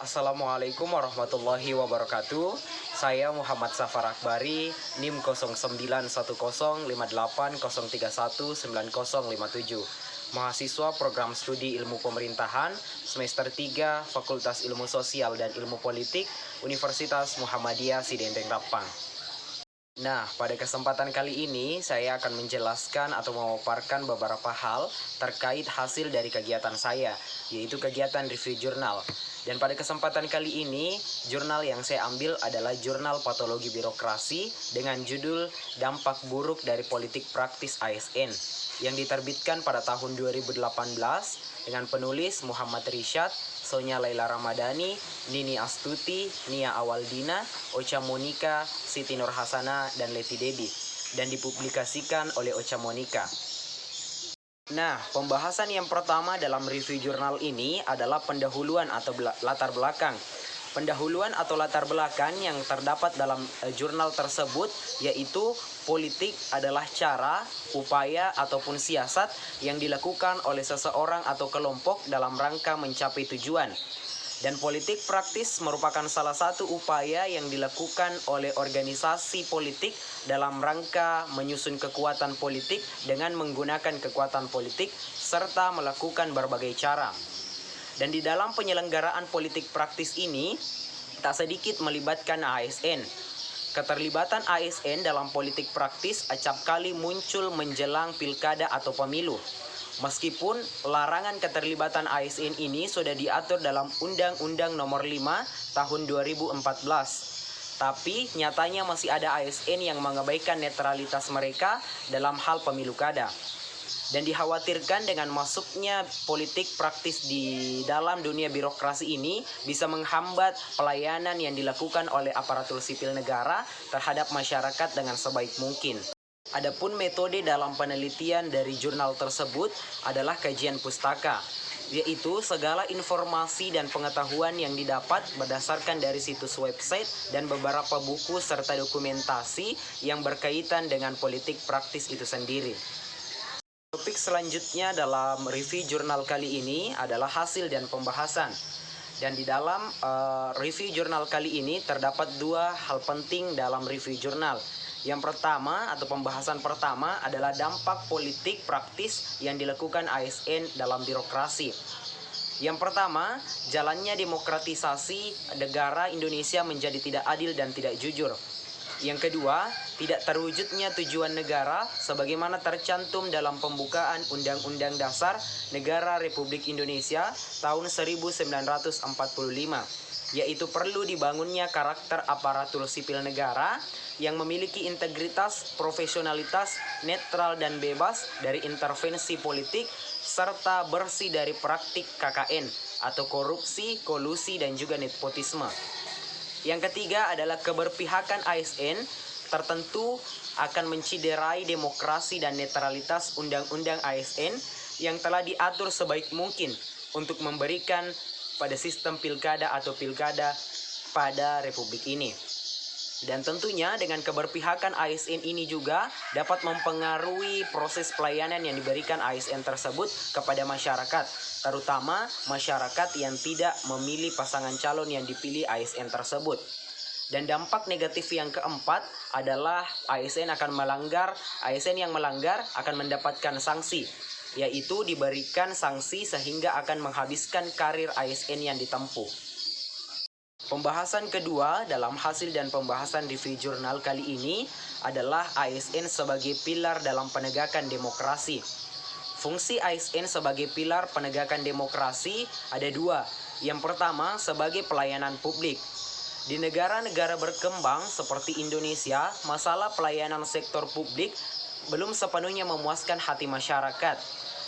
Assalamualaikum warahmatullahi wabarakatuh. Saya Muhammad Safar Akbari, NIM 09103803190057. Mahasiswa Program Studi Ilmu Pemerintahan semester 3 Fakultas Ilmu Sosial dan Ilmu Politik Universitas Muhammadiyah Sidendeng Rapang. Nah, pada kesempatan kali ini saya akan menjelaskan atau memaparkan beberapa hal terkait hasil dari kegiatan saya, yaitu kegiatan review jurnal. Dan pada kesempatan kali ini, jurnal yang saya ambil adalah Jurnal Patologi Birokrasi dengan judul Dampak Buruk dari Politik Praktis ASN yang diterbitkan pada tahun 2018 dengan penulis Muhammad Rishad, Sonya Laila Ramadhani, Nini Astuti, Nia Awaldina, Ocha Monika, Siti Nur Hasana, dan Leti Dedi, dan dipublikasikan oleh Ocha Monika. Nah, pembahasan yang pertama dalam review jurnal ini adalah pendahuluan atau latar belakang. Pendahuluan atau latar belakang yang terdapat dalam jurnal tersebut yaitu politik adalah cara, upaya, ataupun siasat yang dilakukan oleh seseorang atau kelompok dalam rangka mencapai tujuan. Dan politik praktis merupakan salah satu upaya yang dilakukan oleh organisasi politik dalam rangka menyusun kekuatan politik dengan menggunakan kekuatan politik serta melakukan berbagai cara. Dan di dalam penyelenggaraan politik praktis ini, tak sedikit melibatkan ASN. Keterlibatan ASN dalam politik praktis acap kali muncul menjelang pilkada atau pemilu. Meskipun larangan keterlibatan ASN ini sudah diatur dalam Undang-Undang Nomor 5 Tahun 2014. Tapi nyatanya masih ada ASN yang mengabaikan netralitas mereka dalam hal pemilu kada. Dan dikhawatirkan dengan masuknya politik praktis di dalam dunia birokrasi ini bisa menghambat pelayanan yang dilakukan oleh aparatur sipil negara terhadap masyarakat dengan sebaik mungkin. Adapun metode dalam penelitian dari jurnal tersebut adalah kajian pustaka, yaitu segala informasi dan pengetahuan yang didapat berdasarkan dari situs website dan beberapa buku serta dokumentasi yang berkaitan dengan politik praktis itu sendiri. Topik selanjutnya dalam review jurnal kali ini adalah hasil dan pembahasan. Dan di dalam review jurnal kali ini terdapat dua hal penting dalam review jurnal. Yang pertama atau pembahasan pertama adalah dampak politik praktis yang dilakukan ASN dalam birokrasi. Yang pertama, jalannya demokratisasi negara Indonesia menjadi tidak adil dan tidak jujur. Yang kedua, tidak terwujudnya tujuan negara sebagaimana tercantum dalam pembukaan Undang-Undang Dasar Negara Republik Indonesia tahun 1945, yaitu perlu dibangunnya karakter aparatur sipil negara yang memiliki integritas, profesionalitas, netral dan bebas dari intervensi politik, serta bersih dari praktik KKN atau korupsi, kolusi, dan juga nepotisme. Yang ketiga adalah keberpihakan ASN tertentu akan menciderai demokrasi dan netralitas undang-undang ASN yang telah diatur sebaik mungkin untuk memberikan pada sistem pilkada atau pilkada pada republik ini. Dan tentunya dengan keberpihakan ASN ini juga dapat mempengaruhi proses pelayanan yang diberikan ASN tersebut kepada masyarakat, terutama masyarakat yang tidak memilih pasangan calon yang dipilih ASN tersebut. Dan dampak negatif yang keempat adalah ASN yang melanggar akan mendapatkan sanksi, yaitu diberikan sanksi sehingga akan menghabiskan karir ASN yang ditempuh. Pembahasan kedua dalam hasil dan pembahasan review jurnal kali ini adalah ASN sebagai pilar dalam penegakan demokrasi. Fungsi ASN sebagai pilar penegakan demokrasi ada dua. Yang pertama, sebagai pelayanan publik. Di negara-negara berkembang seperti Indonesia, masalah pelayanan sektor publik belum sepenuhnya memuaskan hati masyarakat.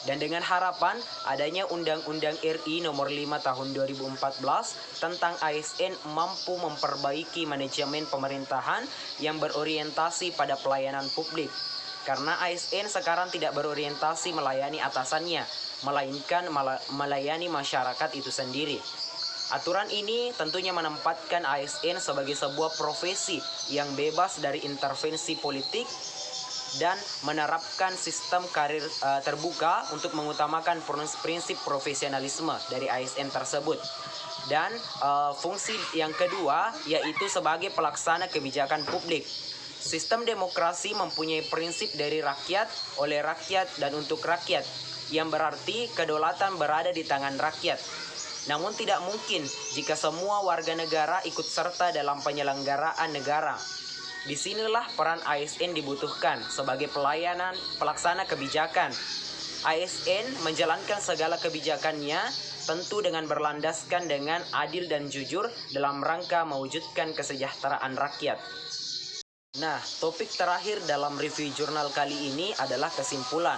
Dan dengan harapan adanya Undang-Undang RI Nomor 5 Tahun 2014 tentang ASN mampu memperbaiki manajemen pemerintahan yang berorientasi pada pelayanan publik. Karena ASN sekarang tidak berorientasi melayani atasannya, melainkan melayani masyarakat itu sendiri. Aturan ini tentunya menempatkan ASN sebagai sebuah profesi yang bebas dari intervensi politik dan menerapkan sistem karir terbuka untuk mengutamakan prinsip profesionalisme dari ASN tersebut. Dan fungsi yang kedua yaitu sebagai pelaksana kebijakan publik. Sistem demokrasi mempunyai prinsip dari rakyat, oleh rakyat, dan untuk rakyat, yang berarti kedaulatan berada di tangan rakyat. Namun tidak mungkin jika semua warga negara ikut serta dalam penyelenggaraan negara. Disinilah peran ASN dibutuhkan sebagai pelaksana kebijakan. ASN menjalankan segala kebijakannya tentu dengan berlandaskan dengan adil dan jujur dalam rangka mewujudkan kesejahteraan rakyat. Nah, topik terakhir dalam review jurnal kali ini adalah kesimpulan.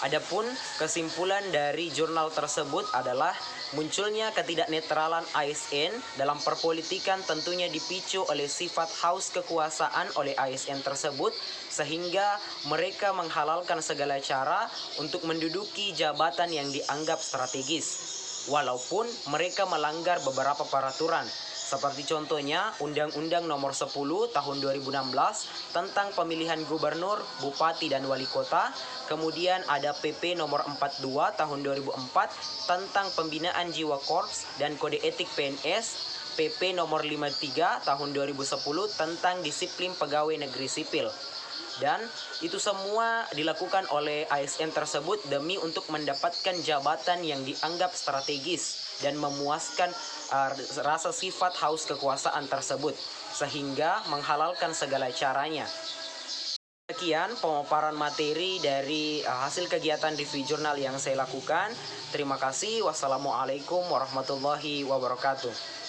Adapun kesimpulan dari jurnal tersebut adalah munculnya ketidaknetralan ASN dalam perpolitikan tentunya dipicu oleh sifat haus kekuasaan oleh ASN tersebut, sehingga mereka menghalalkan segala cara untuk menduduki jabatan yang dianggap strategis, walaupun mereka melanggar beberapa peraturan. Seperti contohnya Undang-Undang Nomor 10 Tahun 2016 tentang pemilihan gubernur, bupati, dan wali kota. Kemudian ada PP Nomor 42 Tahun 2004 tentang pembinaan jiwa korps dan kode etik PNS. PP Nomor 53 Tahun 2010 tentang disiplin pegawai negeri sipil. Dan itu semua dilakukan oleh ASN tersebut demi untuk mendapatkan jabatan yang dianggap strategis dan memuaskan rasa sifat haus kekuasaan tersebut, sehingga menghalalkan segala caranya. Sekian pemaparan materi dari hasil kegiatan review jurnal yang saya lakukan. Terima kasih. Wassalamualaikum warahmatullahi wabarakatuh.